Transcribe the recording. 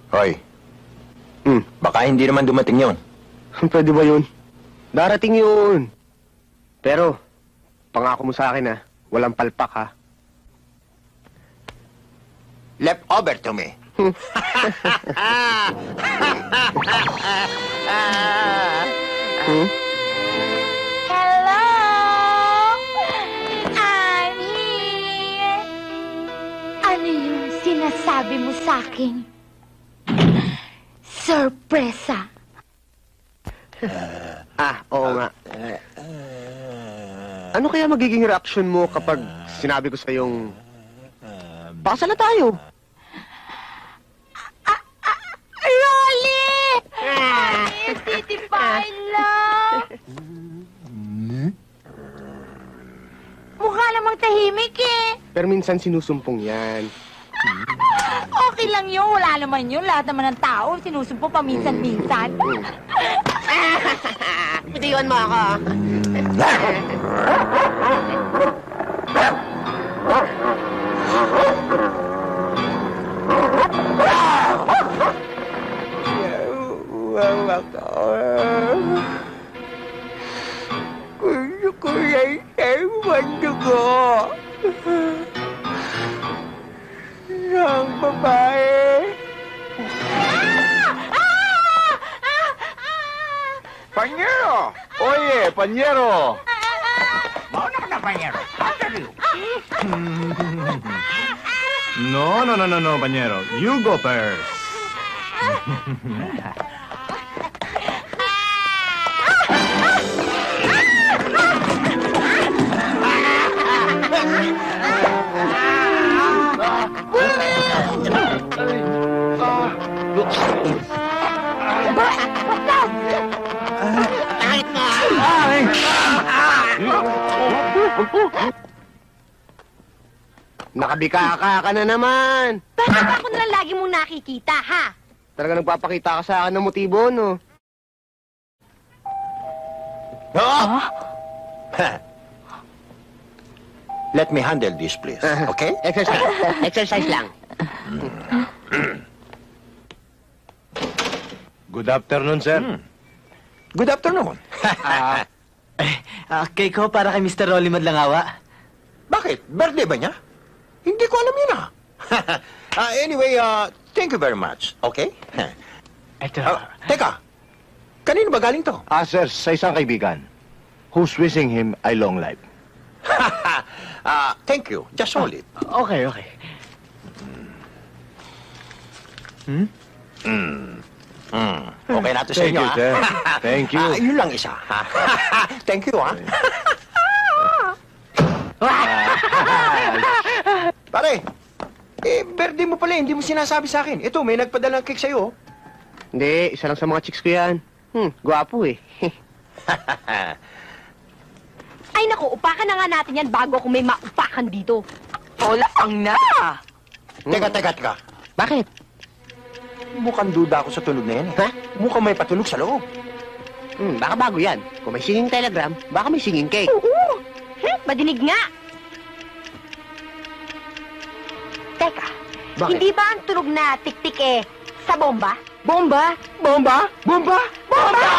Hoy, baka hindi naman dumating yon. Pwede ba yun? Darating yun. Pero, pangako mo sa akin, ha? Walang palpak, ha? Left over to me. Hello! I'm here! Ano yung sinasabi mo sa akin? Sorpresa! Oo nga. Ano kaya magiging reaction mo kapag sinabi ko sa yung pakasal na tayo? Rolly! City love! Mukha namang tahimik eh. Pero minsan sinusumpong yan. Okay lang yun. Wala naman yun. Lahat naman ng tao sinusumpo paminsan-minsan. Bitiwan mo ako. Gusto ko lang ewan dugo. Ng babae. Panyero! Oye, Panyero! Mauna ka na, Panyero. After you. No, Panyero. You go first. Nakabikaka ka na naman. Bakit ako nalang lagi mong nakikita, ha? Talaga nagpapakita ka sa akin ng motibo, no? Let me handle this, please. Okay? Exercise. Exercise lang. Good afternoon, sir. Good afternoon. Cake ko para kay Mr. Rolly Madlangawa. Bakit? Birthday ba niya? Hindi ko alam yun, Anyway, thank you very much. Okay? Ito. Teka, kanino ba galing to? Sir, sa isang kaibigan who's wishing him a long life. Thank you. Just hold it. Okay. Okay na to sa Thank inyo, you, sir. Thank you. Yun lang isa. Thank you, Pare, birthday mo pala, hindi mo sinasabi sa akin. Ito, may nagpadala ng cake sa'yo. Hindi, isa lang sa mga chicks ko yan. Gwapo eh. Ay naku, upakan na nga natin yan bago ako may maupakan dito. Wala ang na! Teka. Bakit? Mukhang duda ako sa tunog na yan. Ha? Mukhang may patunog sa loob. Baka bago yan. Kung may singing telegram, baka may singing cake. Oo! Madinig nga! Teka, Bakit? hindi ba ang tunog na tik-tik sa bomba? Bomba! Bomba! Bomba! Bomba!